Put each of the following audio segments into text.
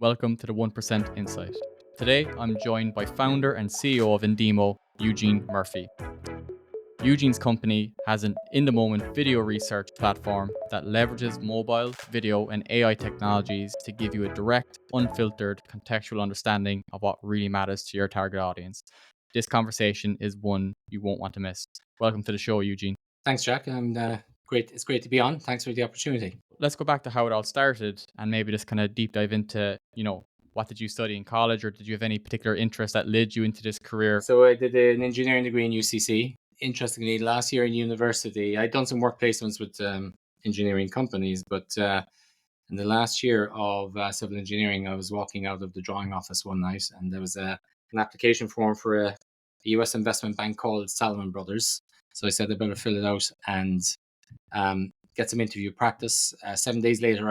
Welcome to the 1% Insight. Today, I'm joined by founder and CEO of Indeemo, Eugene Murphy. Eugene's company has an in the moment video research platform that leverages mobile, video, and AI technologies to give you a direct, unfiltered, contextual understanding of what really matters to your target audience. This conversation is one you won't want to miss. Welcome to the show, Eugene. Thanks, Jack. And great. It's great to be on. Thanks for the opportunity. Let's go back to how it all started and maybe just kind of deep dive into, what did you study in college, or did you have any particular interest that led you into this career? So I did an engineering degree in UCC. Interestingly, last year in university, I'd done some work placements with engineering companies, but in the last year of civil engineering, I was walking out of the drawing office one night, and there was an application form for a US investment bank called Salomon Brothers. So I said I better fill it out and get some interview practice. 7 days later,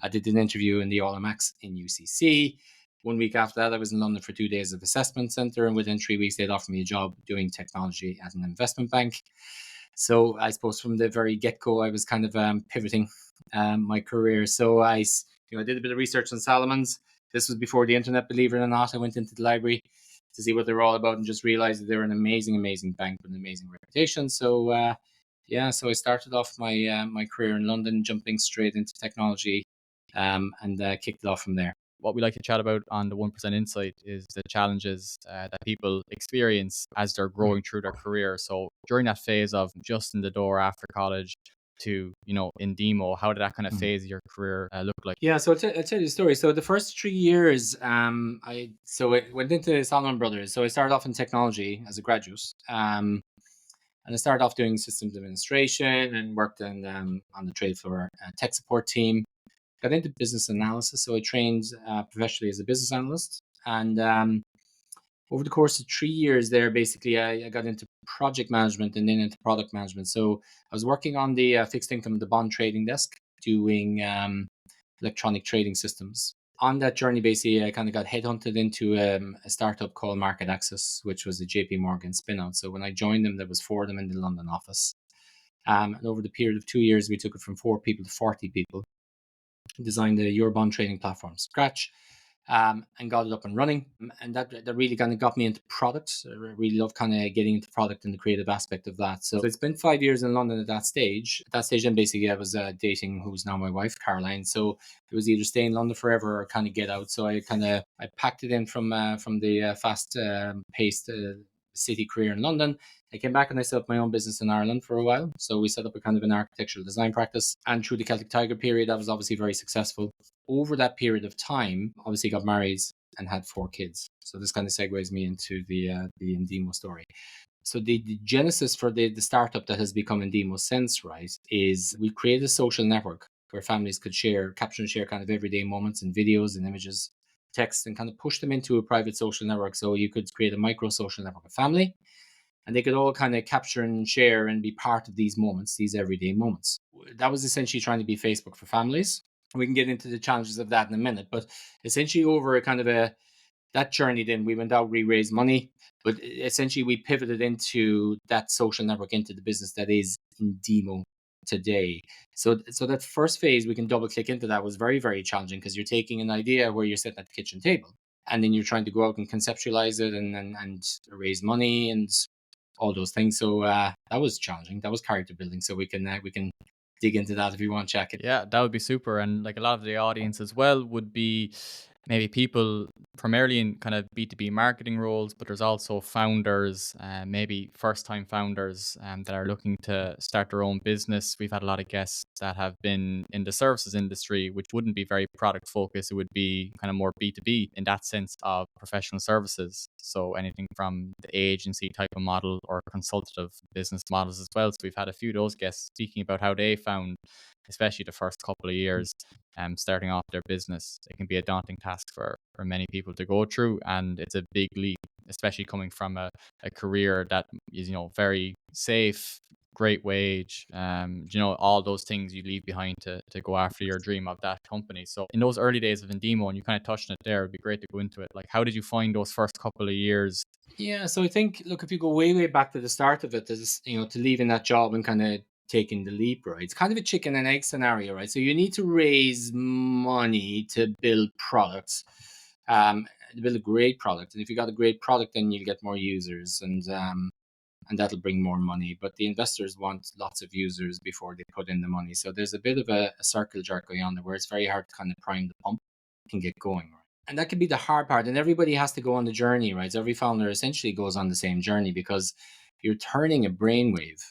I did an interview in the Max in UCC. 1 week after that, I was in London for 2 days of assessment center, and within 3 weeks, they'd offered me a job doing technology at an investment bank. So I suppose from the very get go, I was kind of pivoting my career. So I did a bit of research on Salomons. This was before the internet, believe it or not. I went into the library to see what they were all about and just realized that they were an amazing, amazing bank with an amazing reputation. So I started off my career in London, jumping straight into technology, and kicked it off from there. What we like to chat about on the 1% Insight is the challenges that people experience as they're growing through their career. So during that phase of just in the door after college to, Indeemo, how did that kind of phase of your career look like? Yeah, so I'll tell you the story. So the first 3 years, I went into Salomon Brothers. So I started off in technology as a graduate, and I started off doing systems administration and worked on the trade floor tech support team. Got into business analysis, so I trained professionally as a business analyst. And over the course of 3 years there, basically, I got into project management and then into product management. So I was working on the fixed income, the bond trading desk, doing electronic trading systems. On that journey, basically, I kind of got headhunted into a startup called Market Access, which was a JP Morgan spinout. So when I joined them, there was 4 of them in the London office. And over the period of 2 years, we took it from 4 people to 40 people, designed the Eurobond trading platform from scratch, and got it up and running. And that really kind of got me into product. I really love kind of getting into product and the creative aspect of that. So it's been 5 years in London at that stage. At that stage, then basically I was dating who's now my wife, Caroline. So it was either stay in London forever or kind of get out. So I packed it in from the fast paced city career in London. I came back and I set up my own business in Ireland for a while. So we set up a kind of an architectural design practice. And through the Celtic Tiger period, that was obviously very successful. Over that period of time, obviously got married and had 4 kids. So this kind of segues me into the Indeemo story. So the genesis for the startup that has become Indeemo since, right, is we created a social network where families could capture and share kind of everyday moments and videos and images, text, and kind of push them into a private social network. So you could create a micro social network of family, and they could all kind of capture and share and be part of these moments, these everyday moments. That was essentially trying to be Facebook for families. We can get into the challenges of that in a minute, but essentially over a kind of that journey, then we went out, we raised money, but essentially we pivoted into that social network, into the business that is Indeemo today. So that first phase, we can double click into that, was very, very challenging because you're taking an idea where you're sitting at the kitchen table and then you're trying to go out and conceptualize it and raise money and all those things. So that was challenging. That was character building. So we can dig into that if you want, check it. Yeah, that would be super. And like a lot of the audience as well would be maybe people primarily in kind of B2B marketing roles, but there's also founders, maybe first time founders that are looking to start their own business. We've had a lot of guests that have been in the services industry, which wouldn't be very product focused. It would be kind of more B2B in that sense of professional services. So anything from the agency type of model or consultative business models as well. So we've had a few of those guests speaking about how they found, especially the first couple of years, starting off their business. It can be a daunting task for many people to go through, and it's a big leap, especially coming from a career that is, very safe, great wage, all those things you leave behind to go after your dream of that company. So in those early days of Indeemo, and you kind of touched on it there, it'd be great to go into it. Like, how did you find those first couple of years? Yeah, so I think, look, if you go way, way back to the start of it, there's, to leaving that job and kind of taking the leap, right? It's kind of a chicken and egg scenario, right? So you need to raise money to build products, to build a great product. And if you got a great product, then you'll get more users, and that'll bring more money. But the investors want lots of users before they put in the money. So there's a bit of a circle jerk going on there where it's very hard to kind of prime the pump and get going. Right? And that can be the hard part. And everybody has to go on the journey, right? So every founder essentially goes on the same journey because you're turning a brainwave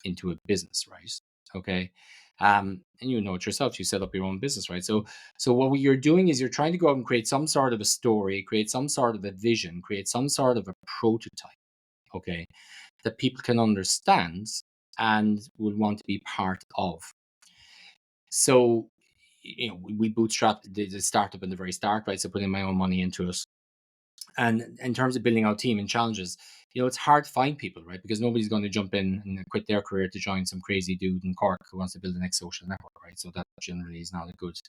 into a business, right? Okay. And you know it yourself, you set up your own business, right? So what you're doing is you're trying to go out and create some sort of a story, create some sort of a vision, create some sort of a prototype, okay, that people can understand and will want to be part of. So, we bootstrapped the startup in the very start, right? So putting my own money into it. And in terms of building out team and challenges, it's hard to find people, right? Because nobody's going to jump in and quit their career to join some crazy dude in Cork who wants to build the next social network, right? So that generally is not a good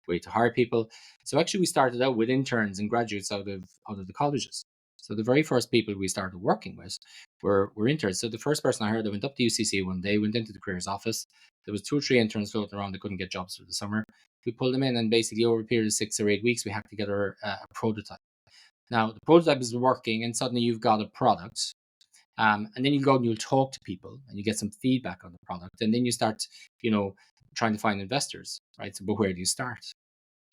way to hire people. So actually, we started out with interns and graduates out of the colleges. So the very first people we started working with were interns. So the first person I heard, I went up to UCC one day, went into the careers office. There was 2 or 3 interns floating around that couldn't get jobs for the summer. We pulled them in, and basically over a period of 6 or 8 weeks, we hacked together a prototype. Now, the prototype is working, and suddenly you've got a product. And then you go and you'll talk to people and you get some feedback on the product. And then you start, trying to find investors, right? So, but where do you start,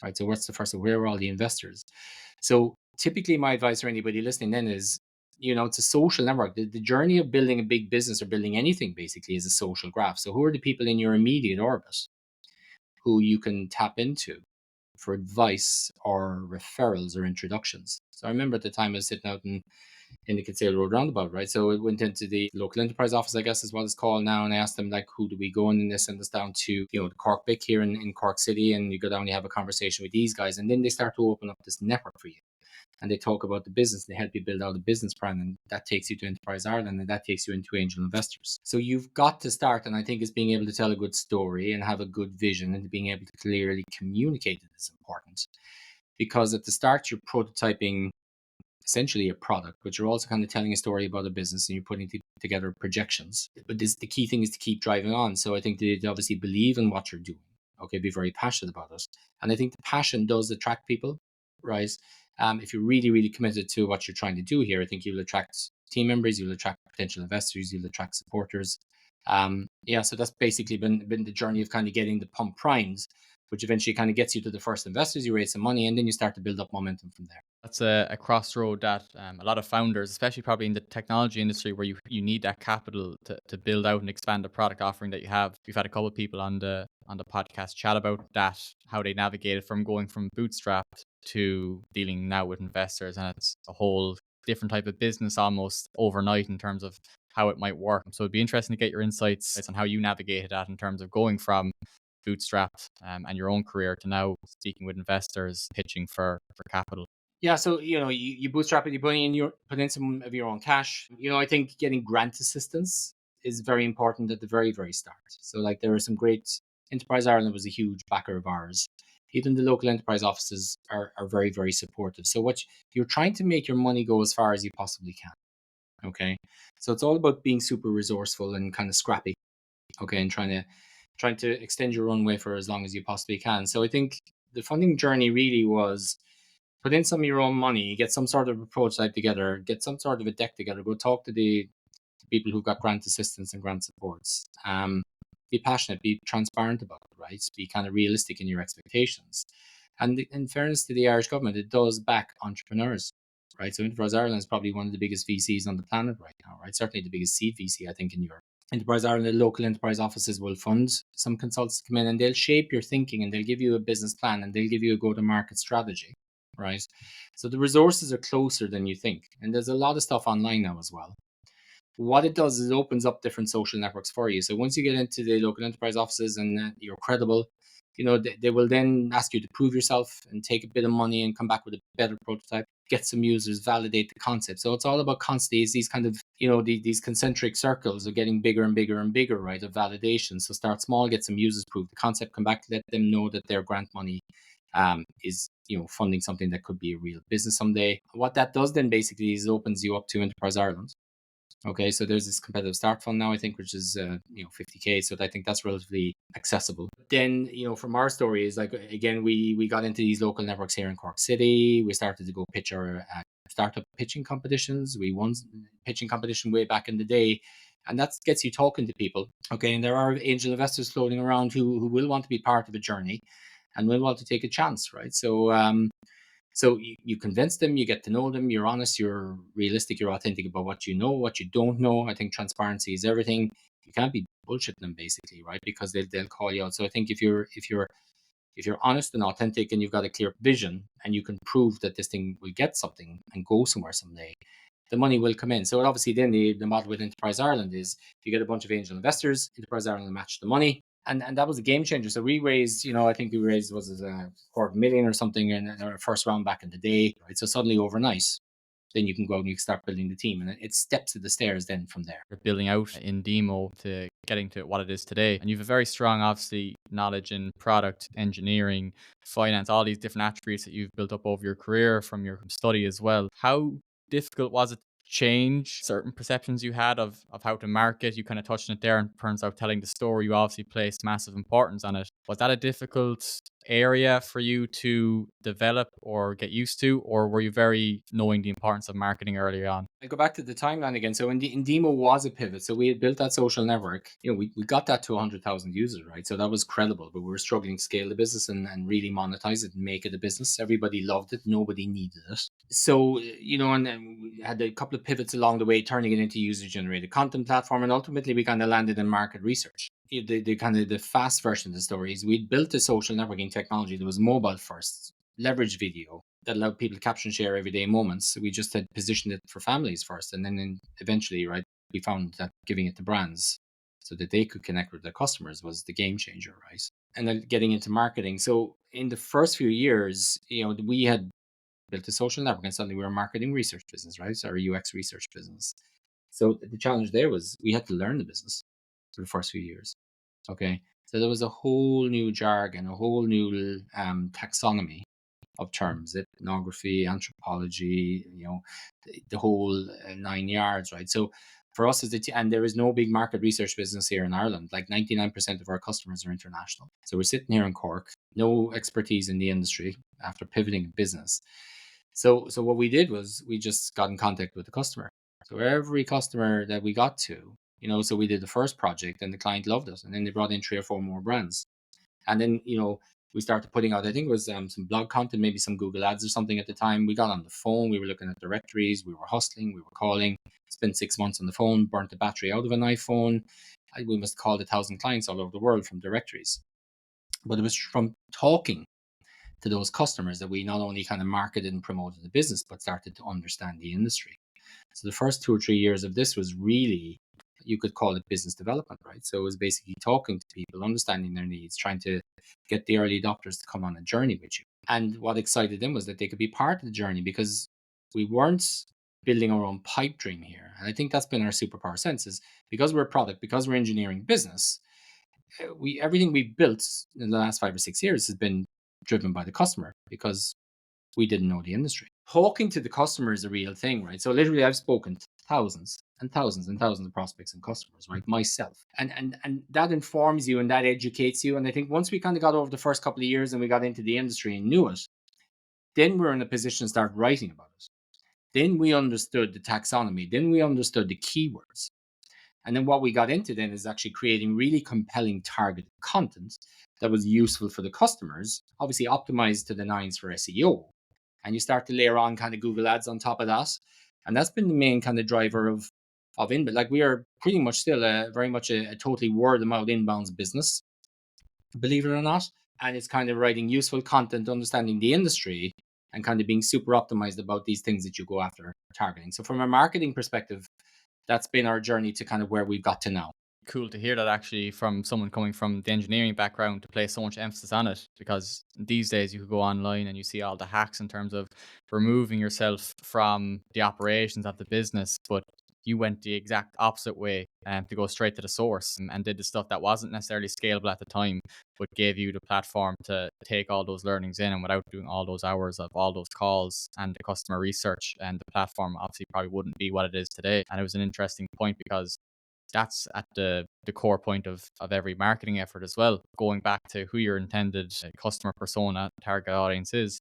right? So, what's the first, where are all the investors? So, typically, my advice for anybody listening then is, it's a social network. The journey of building a big business or building anything basically is a social graph. So, who are the people in your immediate orbit who you can tap into for advice or referrals or introductions? So I remember at the time I was sitting out in the Kinsale Road roundabout, right? So it went into the local enterprise office, I guess is what it's called now, and I asked them like, who do we go in? And they send us down to the Cork Bic here in Cork City, and you go down, you have a conversation with these guys, and then they start to open up this network for you. And they talk about the business, they help you build out a business plan, and that takes you to Enterprise Ireland, and that takes you into angel investors. So you've got to start, and I think it's being able to tell a good story and have a good vision and being able to clearly communicate it is important. Because at the start, you're prototyping essentially a product, but you're also kind of telling a story about a business and you're putting together projections. But the key thing is to keep driving on. So I think they obviously believe in what you're doing. Okay, be very passionate about it. And I think the passion does attract people, right? If you're really, really committed to what you're trying to do here, I think you'll attract team members, you'll attract potential investors, you'll attract supporters. So that's basically been the journey of kind of getting the pump primed, which eventually kind of gets you to the first investors, you raise some money, and then you start to build up momentum from there. That's a crossroad that a lot of founders, especially probably in the technology industry, where you need that capital to build out and expand the product offering that you have. We've had a couple of people on the podcast chat about that, how they navigated from going from bootstrapped to dealing now with investors, and it's a whole different type of business almost overnight in terms of how it might work. So it'd be interesting to get your insights on how you navigated that in terms of going from bootstrapped and your own career to now speaking with investors, pitching for capital. Yeah, so you bootstrap it, you put in some of your own cash. I think getting grant assistance is very important at the very, very start. So like there are some great Enterprise Ireland was a huge backer of ours. Even the local enterprise offices are very, very supportive. So you're trying to make your money go as far as you possibly can. Okay. So it's all about being super resourceful and kind of scrappy. Okay, and trying to extend your runway for as long as you possibly can. So I think the funding journey really was put in some of your own money, get some sort of a prototype together, get some sort of a deck together, go talk to the people who've got grant assistance and grant supports. Be passionate, be transparent about it, right? Be kind of realistic in your expectations. And in fairness to the Irish government, it does back entrepreneurs, right? So Enterprise Ireland is probably one of the biggest VCs on the planet right now, right? Certainly the biggest seed VC, I think, in Europe. Enterprise Ireland, the local enterprise offices will fund some consultants to come in and they'll shape your thinking and they'll give you a business plan and they'll give you a go-to-market strategy, right? So the resources are closer than you think. And there's a lot of stuff online now as well. What it does is it opens up different social networks for you. So once you get into the local enterprise offices and you're credible, they will then ask you to prove yourself and take a bit of money and come back with a better prototype, get some users, validate the concept. So it's all about constantly these kind of, these concentric circles are getting bigger and bigger and bigger, right, of validation. So start small, get some users, prove the concept, come back, let them know that their grant money is funding something that could be a real business someday. What that does then basically is opens you up to Enterprise Ireland. Okay, so there's this competitive start fund now, I think, which is 50K. So I think that's relatively accessible. Then from our stories, like again, we got into these local networks here in Cork City. We started to go pitch our startup pitching competitions. We won pitching competition way back in the day, and that gets you talking to people. Okay, and there are angel investors floating around who will want to be part of a journey, and will want to take a chance, right? So you convince them, you get to know them, you're honest, you're realistic, you're authentic about what you know, what you don't know. I think transparency is everything. You can't be bullshitting them basically, right? Because they'll call you out. So I think if you're honest and authentic and you've got a clear vision and you can prove that this thing will get something and go somewhere someday, the money will come in. So obviously then the model with Enterprise Ireland is you get a bunch of angel investors, Enterprise Ireland will match the money. And that was a game changer. So we raised, I think we raised was it a quarter million or something in our first round back in the day, right? So suddenly overnight, then you can go out and you can start building the team, and it steps to the stairs then from there. You're building out in Demo to getting to what it is today. And you have a very strong, obviously, knowledge in product engineering, finance, all these different attributes that you've built up over your career from your study as well. How difficult was it to change certain perceptions you had of how to market? You kind of touched on it there in terms of telling the story. You obviously placed massive importance on it. Was that a difficult area for you to develop or get used to, or were you very knowing the importance of marketing early on? I go back to the timeline again. So Indeemo was a pivot. So we had built that social network. We got that to 100,000 users, right? So that was credible, but we were struggling to scale the business and really monetize it and make it a business. Everybody loved it. Nobody needed it. So, and then we had a couple of pivots along the way, turning it into user generated content platform. And ultimately we kind of landed in market research. The kind of the fast version of the story is we'd built a social networking technology that was mobile first, leverage video, that allowed people to capture and share everyday moments. So we just had positioned it for families first, and then eventually, right, we found that giving it to brands so that they could connect with their customers was the game changer, right? And then getting into marketing. So in the first few years, we had built a social network, and suddenly we were a marketing research business, right? So our UX research business. So the challenge there was we had to learn the business for the first few years. Okay, so there was a whole new jargon, a whole new taxonomy of terms, ethnography, anthropology, the whole 9 yards, right? So for us, and there is no big market research business here in Ireland. Like 99% of our customers are international. So we're sitting here in Cork, no expertise in the industry after pivoting business. So what we did was we just got in contact with the customer. So every customer that we got to, so we did the first project and the client loved us, and then they brought in 3 or 4 more brands. And then, we started putting out, I think it was some blog content, maybe some Google ads or something at the time. We got on the phone, we were looking at directories, we were hustling, we were calling, spent 6 months on the phone, burnt the battery out of an iPhone. We must have called 1,000 clients all over the world from directories. But it was from talking to those customers that we not only kind of marketed and promoted the business, but started to understand the industry. So the first 2 or 3 years of this was really, you could call it business development, right? So it was basically talking to people, understanding their needs, trying to get the early adopters to come on a journey with you. And what excited them was that they could be part of the journey, because we weren't building our own pipe dream here. And I think that's been our superpower sense, is because we're a product, because we're engineering business, we everything we built in the last 5 or 6 years has been driven by the customer, because we didn't know the industry. Talking to the customer is a real thing, right? So literally I've spoken to thousands and thousands and thousands of prospects and customers, right? Myself. And that informs you and that educates you. And I think once we kind of got over the first couple of years and we got into the industry and knew it, then we're in a position to start writing about it. Then we understood the taxonomy. Then we understood the keywords. And then what we got into then is actually creating really compelling targeted content that was useful for the customers, obviously optimized to the nines for SEO. And you start to layer on kind of Google ads on top of that. And that's been the main kind of driver of inbound. Like we are pretty much still very much a totally word of mouth inbounds business, believe it or not. And it's kind of writing useful content, understanding the industry, and kind of being super optimized about these things that you go after targeting. So from a marketing perspective, that's been our journey to kind of where we've got to now. Cool to hear that actually from someone coming from the engineering background to place so much emphasis on it, because these days you could go online and you see all the hacks in terms of removing yourself from the operations of the business, but You went the exact opposite way to go straight to the source and did the stuff that wasn't necessarily scalable at the time, but gave you the platform to take all those learnings in. And without doing all those hours of all those calls and the customer research, and the platform obviously probably wouldn't be what it is today. And it was an interesting point because that's at the core point of every marketing effort as well. Going back to who your intended customer persona, target audience is,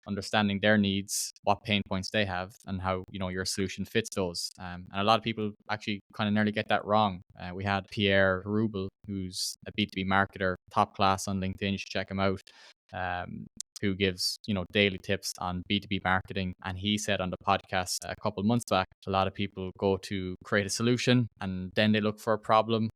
understanding their needs, what pain points they have, and how your solution fits those. And a lot of people actually kind of nearly get that wrong. We had Pierre Rubel, who's a B2B marketer, top class on LinkedIn. You should check him out. Um, who gives daily tips on B2B marketing, and he said on the podcast a couple months back, a lot of people go to create a solution and then they look for a problem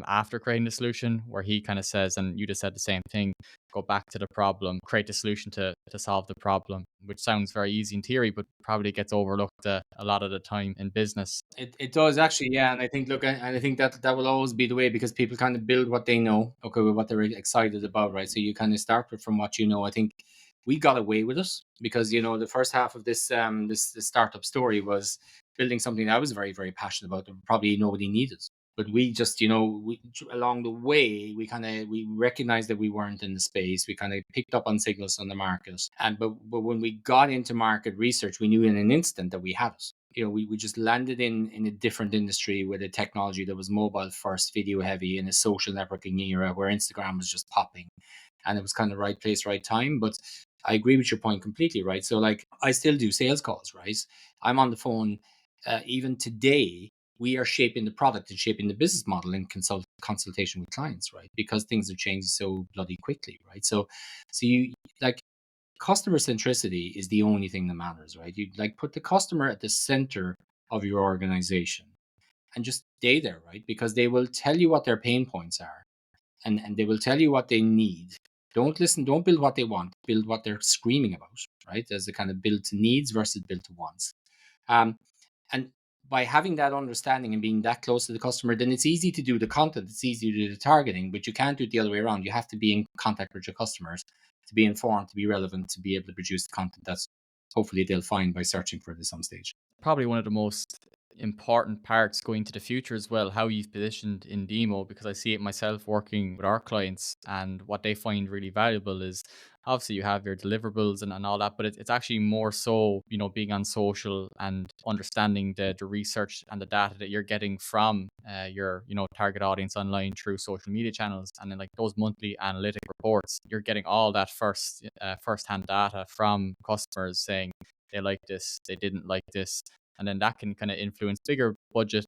after creating the solution, where he kind of says, and you just said the same thing, go back to the problem, create the solution to solve the problem, which sounds very easy in theory, but probably gets overlooked a lot of the time in business. It does actually, yeah. And I think, look, and I think that that will always be the way, because people kind of build what they know, okay, with what they're excited about, right? So you kind of start with from what you know. I think we got away with it because the first half of this startup story was building something that I was very very passionate about that probably nobody needed. But we just, along the way, we recognized that we weren't in the space. We kind of picked up on signals on the market, and but when we got into market research, we knew in an instant that we had it. We just landed in a different industry with a technology that was mobile first, video heavy, in a social networking era where Instagram was just popping, and it was kind of right place, right time. But I agree with your point completely, right? So, like, I still do sales calls, right? I'm on the phone even today. We are shaping the product and shaping the business model in consultation with clients, right? Because things are changing so bloody quickly, right? So you, like, customer centricity is the only thing that matters, right? You, like, put the customer at the center of your organization and just stay there, right? Because they will tell you what their pain points are, and they will tell you what they need. Don't build what they want, build what they're screaming about, right? As a kind of build to needs versus build to wants. Um, and by having that understanding and being that close to the customer, then it's easy to do the content, it's easy to do the targeting, but you can't do it the other way around. You have to be in contact with your customers to be informed, to be relevant, to be able to produce the content that's hopefully they'll find by searching for it at some stage. Probably one of the most important parts going to the future as well, how you've positioned in demo, because I see it myself working with our clients, and what they find really valuable is obviously you have your deliverables and all that, but it's actually more so being on social and understanding the research and the data that you're getting from your target audience online through social media channels, and then like those monthly analytic reports, you're getting all that first hand data from customers saying they like this, they didn't like this, and then that can kind of influence bigger budget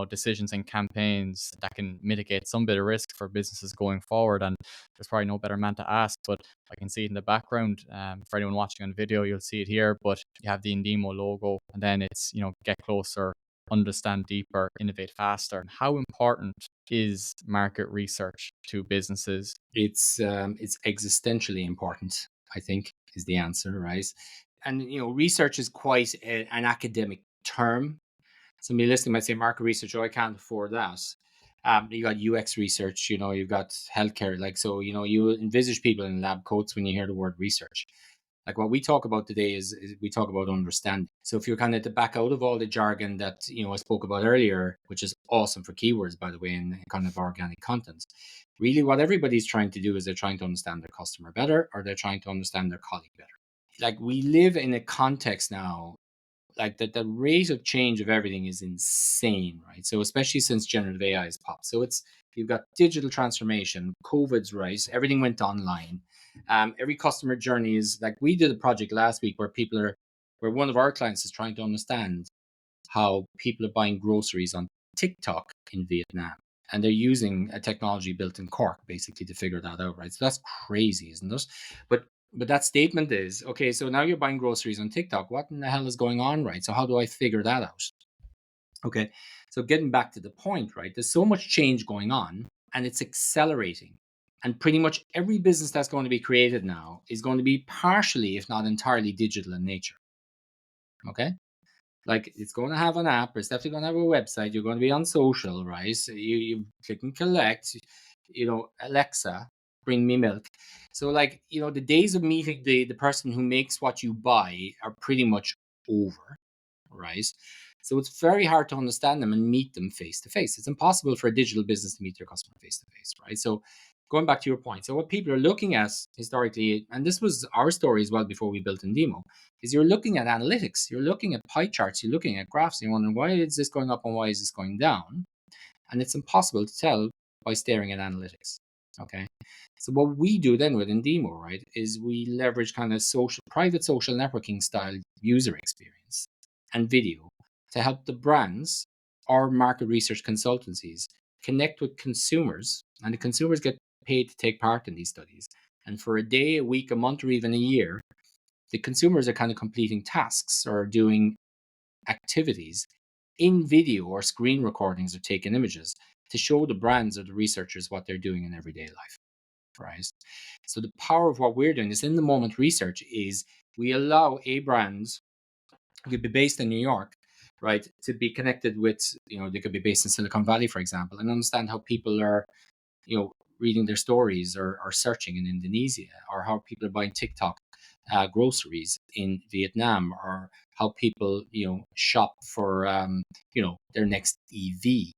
decisions and campaigns that can mitigate some bit of risk for businesses going forward. And there's probably no better man to ask, but I can see it in the background. For anyone watching on video, you'll see it here, but you have the Indeemo logo, and then it's get closer, understand deeper, innovate faster. How important is market research to businesses? It's existentially important, I think, is the answer, right? And research is quite an academic term. Somebody listening might say market research, oh, I can't afford that. You got UX research, you've got healthcare, like, so you envisage people in lab coats when you hear the word research. Like, what we talk about today is we talk about understanding. So if you're kind of to back out of all the jargon that I spoke about earlier, which is awesome for keywords, by the way, and kind of organic content, really what everybody's trying to do is they're trying to understand their customer better, or they're trying to understand their colleague better. Like, we live in a context now, like, that the rate of change of everything is insane, right? So especially since generative AI has popped. So it's, you've got digital transformation, COVID's right, everything went online. Every customer journey is, like, we did a project last week where one of our clients is trying to understand how people are buying groceries on TikTok in Vietnam. And they're using a technology built in Cork basically to figure that out, right? So that's crazy, isn't it? But that statement is, okay, so now you're buying groceries on TikTok. What in the hell is going on, right? So how do I figure that out? Okay. So getting back to the point, right? There's so much change going on, and it's accelerating. And pretty much every business that's going to be created now is going to be partially, if not entirely, digital in nature. Okay. Like, it's going to have an app, it's definitely going to have a website, you're going to be on social, right? So you click and collect, Alexa, bring me milk. So, like, the days of meeting the person who makes what you buy are pretty much over, right? So it's very hard to understand them and meet them face to face. It's impossible for a digital business to meet their customer face to face, right? So going back to your point, so what people are looking at historically, and this was our story as well before we built Indeemo, is you're looking at analytics, you're looking at pie charts, you're looking at graphs, and you're wondering why is this going up and why is this going down? And it's impossible to tell by staring at analytics. Okay. So what we do then with Indeemo, right, is we leverage kind of private social networking style user experience and video to help the brands or market research consultancies connect with consumers, and the consumers get paid to take part in these studies. And for a day, a week, a month, or even a year, the consumers are kind of completing tasks or doing activities in video or screen recordings or taking images to show the brands or the researchers what they're doing in everyday life, right? So the power of what we're doing, this in the moment research, is we allow a brand, could be based in New York, right, to be connected with, they could be based in Silicon Valley, for example, and understand how people are, reading their stories or searching in Indonesia, or how people are buying TikTok groceries in Vietnam, or how people, shop for, their next EV.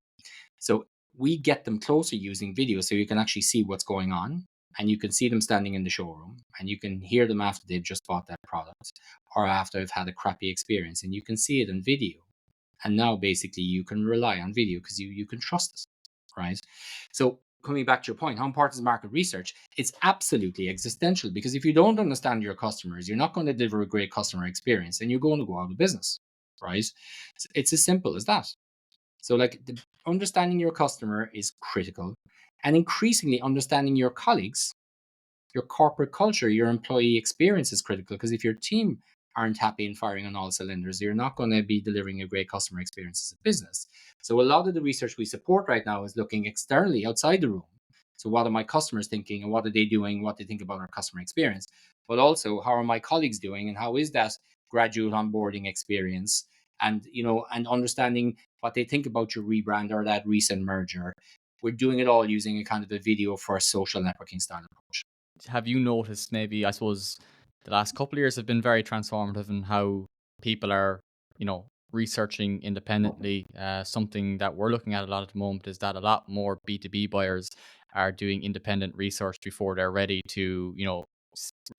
So we get them closer using video so you can actually see what's going on, and you can see them standing in the showroom, and you can hear them after they've just bought that product or after they've had a crappy experience, and you can see it in video. And now basically you can rely on video because you can trust it, right? So coming back to your point, how important is market research? It's absolutely existential, because if you don't understand your customers, you're not going to deliver a great customer experience and you're going to go out of business, right? It's as simple as that. So like understanding your customer is critical, and increasingly understanding your colleagues, your corporate culture, your employee experience is critical, because if your team aren't happy and firing on all cylinders, you're not going to be delivering a great customer experience as a business. So a lot of the research we support right now is looking externally outside the room. So what are my customers thinking, and what are they doing, what they think about our customer experience, but also how are my colleagues doing, and how is that graduate onboarding experience, and and understanding what they think about your rebrand or that recent merger. We're doing it all using a kind of a video first social networking style approach. Have you noticed, maybe, I suppose, the last couple of years have been very transformative in how people are, researching independently? Something that we're looking at a lot at the moment is that a lot more B2B buyers are doing independent research before they're ready to,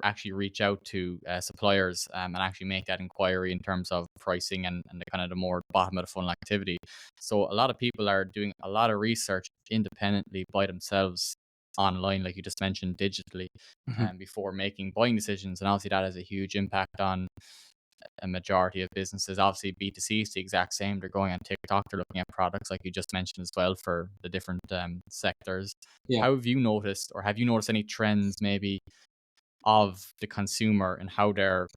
actually reach out to suppliers, and actually make that inquiry in terms of pricing and the kind of the more bottom of the funnel activity. So a lot of people are doing a lot of research independently by themselves online, like you just mentioned, digitally, Mhm. and before making buying decisions. And obviously that has a huge impact on a majority of businesses. Obviously B2C is the exact same. They're going on TikTok, they're looking at products like you just mentioned as well for the different sectors. Yeah. How have you noticed, or have you noticed any trends maybe of the consumer and how they're,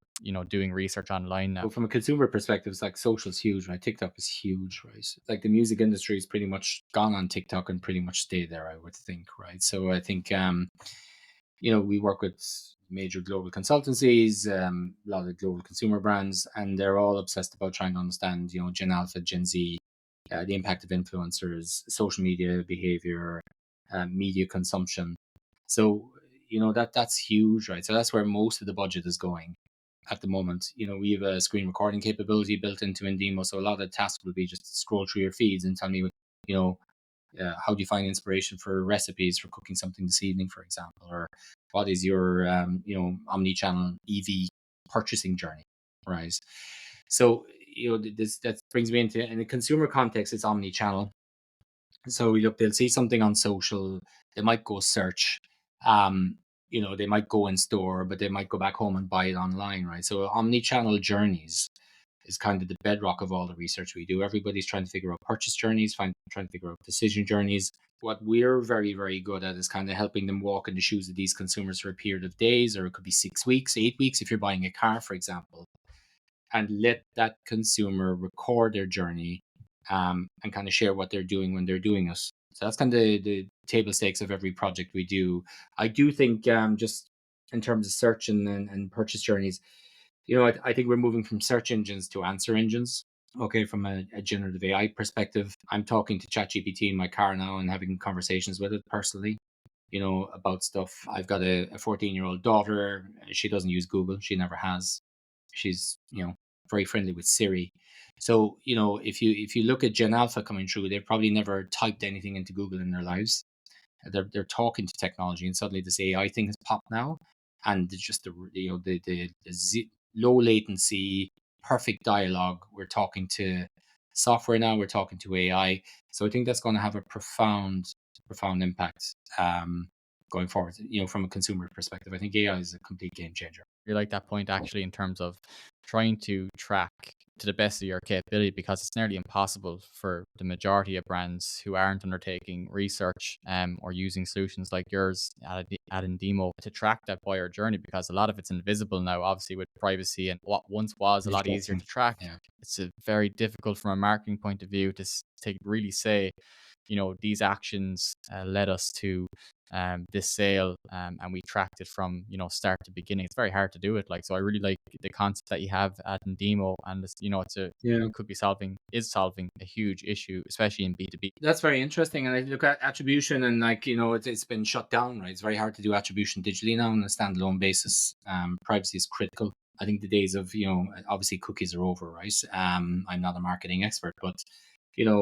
doing research online now? But from a consumer perspective, it's like social's huge, right? TikTok is huge, right? Like the music industry is pretty much gone on TikTok and pretty much stay there, I would think, right? So I think, we work with major global consultancies, a lot of global consumer brands, and they're all obsessed about trying to understand, Gen Alpha, Gen Z, the impact of influencers, social media behavior, media consumption. So, that's huge, right? So that's where most of the budget is going at the moment. We have a screen recording capability built into Indeemo, so a lot of the tasks will be just scroll through your feeds and tell me, you know, how do you find inspiration for recipes for cooking something this evening, for example, or what is your, omni-channel EV purchasing journey, right? So, this that brings me into, in a consumer context, it's omni-channel. So we look, they'll see something on social, they might go search, they might go in store, but they might go back home and buy it online, right? So omni-channel journeys is kind of the bedrock of all the research we do. Everybody's trying to figure out purchase journeys, trying to figure out decision journeys. What we're very, very good at is kind of helping them walk in the shoes of these consumers for a period of days, or it could be 6 weeks, 8 weeks, if you're buying a car, for example, and let that consumer record their journey, and kind of share what they're doing when they're doing it. So that's kind of the table stakes of every project we do. I do think, just in terms of search and purchase journeys, I think we're moving from search engines to answer engines. Okay, from a generative AI perspective, I'm talking to ChatGPT in my car now and having conversations with it personally, about stuff. I've got a 14-year-old daughter. She doesn't use Google. She never has. She's, very friendly with Siri. So if you look at Gen Alpha coming through, they've probably never typed anything into Google in their lives. They're talking to technology, and suddenly this AI thing has popped now, and it's just the low latency, perfect dialogue. We're talking to software now. We're talking to AI. So I think that's going to have a profound impact going forward. From a consumer perspective, I think AI is a complete game changer. You like that point actually in terms of trying to track to the best of your capability, because it's nearly impossible for the majority of brands who aren't undertaking research or using solutions like yours at Indeemo to track that buyer journey, because a lot of it's invisible now, obviously, with privacy, and what once was a lot easier Interesting. to track. Yeah. It's very difficult from a marketing point of view to really say, these actions led us to this sale, and we tracked it from start to beginning. It's very hard to do it. Like, so I really like the concept that you have at Indemo, and Yeah. it could be solving a huge issue, especially in B2B. That's very interesting. And I look at attribution, and it's been shut down, right? It's very hard to do attribution digitally now on a standalone basis. Privacy is critical. I think the days of, obviously cookies are over, right? I'm not a marketing expert, but,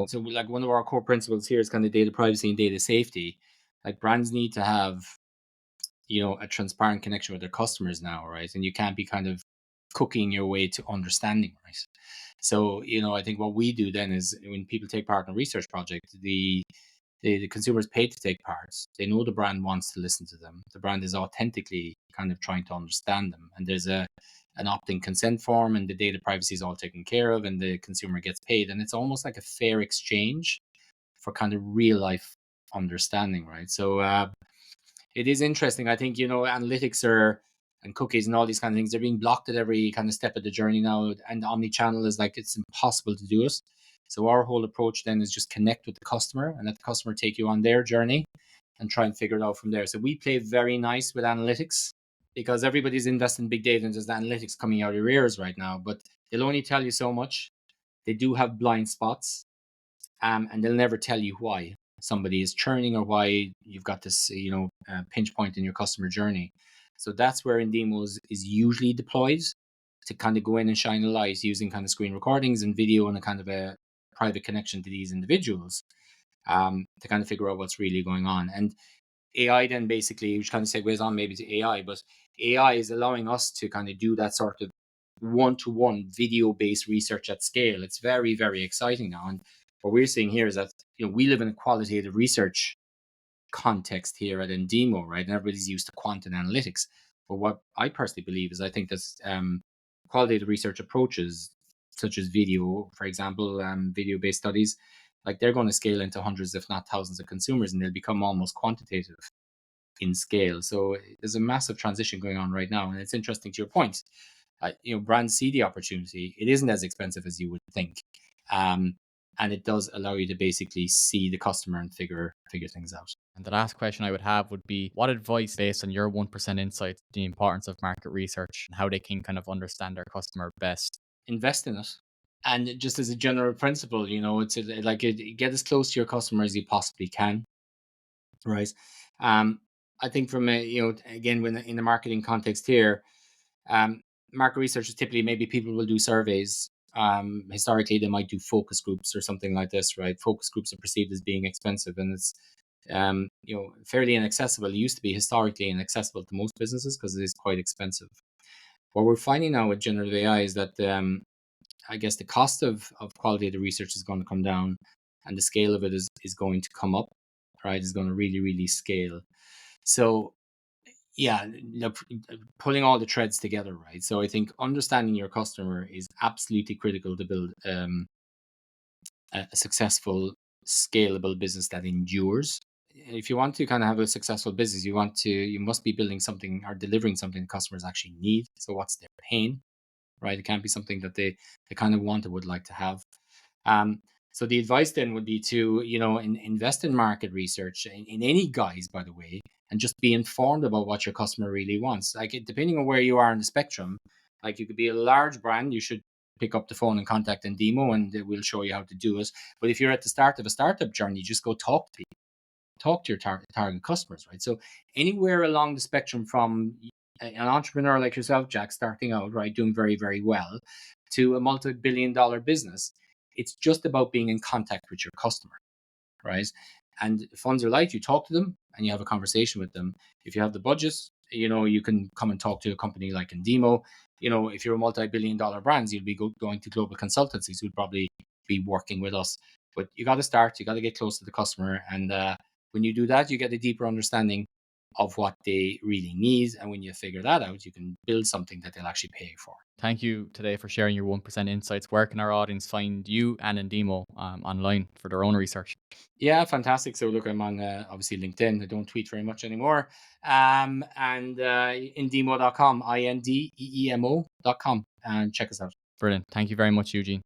so like one of our core principles here is kind of data privacy and data safety. Like brands need to have, a transparent connection with their customers now, right? And you can't be kind of cooking your way to understanding, right? So, I think what we do then is when people take part in a research project, the consumers pay to take part. They know the brand wants to listen to them. The brand is authentically kind of trying to understand them. And there's an opt-in consent form, and the data privacy is all taken care of, and the consumer gets paid. And it's almost like a fair exchange for kind of real life understanding, right? So it is interesting. I think, analytics are and cookies and all these kind of things, they're being blocked at every kind of step of the journey now. And omni-channel is like, it's impossible to do it. So our whole approach then is just connect with the customer and let the customer take you on their journey and try and figure it out from there. So we play very nice with analytics because everybody's investing in big data, and there's the analytics coming out of your ears right now, but they'll only tell you so much. They do have blind spots, and they'll never tell you why somebody is churning or why you've got this, pinch point in your customer journey. So that's where Indemo is usually deployed to kind of go in and shine a light using kind of screen recordings and video and a kind of a private connection to these individuals, to kind of figure out what's really going on. And AI then basically, which kind of segues on maybe to AI, but AI is allowing us to kind of do that sort of one-to-one video-based research at scale. It's very, very exciting now. And what we're seeing here is that, we live in a qualitative research context here at Indemo, right? And everybody's used to quant and analytics. But what I personally believe is I think that qualitative research approaches, such as video, for example, video-based studies, like they're going to scale into hundreds, if not thousands of consumers, and they'll become almost quantitative in scale. So there's a massive transition going on right now. And it's interesting to your point. Brands see the opportunity. It isn't as expensive as you would think. And it does allow you to basically see the customer and figure things out. And the last question I would have would be, what advice, based on your 1% insight, the importance of market research and how they can kind of understand their customer best? Invest in it. And just as a general principle, it's like get as close to your customer as you possibly can, right? I think from again, when in the marketing context here, market research is typically, maybe people will do surveys. Historically, they might do focus groups or something like this, right? Focus groups are perceived as being expensive, and it's fairly inaccessible. It used to be historically inaccessible to most businesses because it is quite expensive. What we're finding now with generative AI is that I guess the cost of qualitative research is going to come down, and the scale of it is going to come up, right? It's going to really, really scale. So yeah, pulling all the threads together, right? So I think understanding your customer is absolutely critical to build a successful, scalable business that endures. If you want to kind of have a successful business, you must be building something or delivering something customers actually need. So what's their pain, right? It can't be something that they kind of want or would like to have. Um, so the advice then would be to, invest in market research in any guise, by the way, and just be informed about what your customer really wants. Like depending on where you are in the spectrum, like you could be a large brand, you should pick up the phone and contact Indemo, and they will show you how to do it. But if you're at the start of a startup journey, just go talk to people, talk to your target customers, right? So anywhere along the spectrum from an entrepreneur like yourself, Jack, starting out, right, doing very, very well, to a multi-billion-dollar business, it's just about being in contact with your customer, right? And funds are light. You talk to them and you have a conversation with them. If you have the budgets, you can come and talk to a company like Indeemo. If you're a multi-billion-dollar brand, you'll be going to global consultancies who'd probably be working with us. But you got to start. You got to get close to the customer, and when you do that, you get a deeper understanding of what they really need. And when you figure that out, you can build something that they'll actually pay for. Thank you today for sharing your 1% insights. Where can our audience find you and Indemo online for their own research? Yeah, fantastic. So look, I'm on obviously LinkedIn. I don't tweet very much anymore. And indemo.com, INDEEMO.com, and check us out. Brilliant. Thank you very much, Eugene.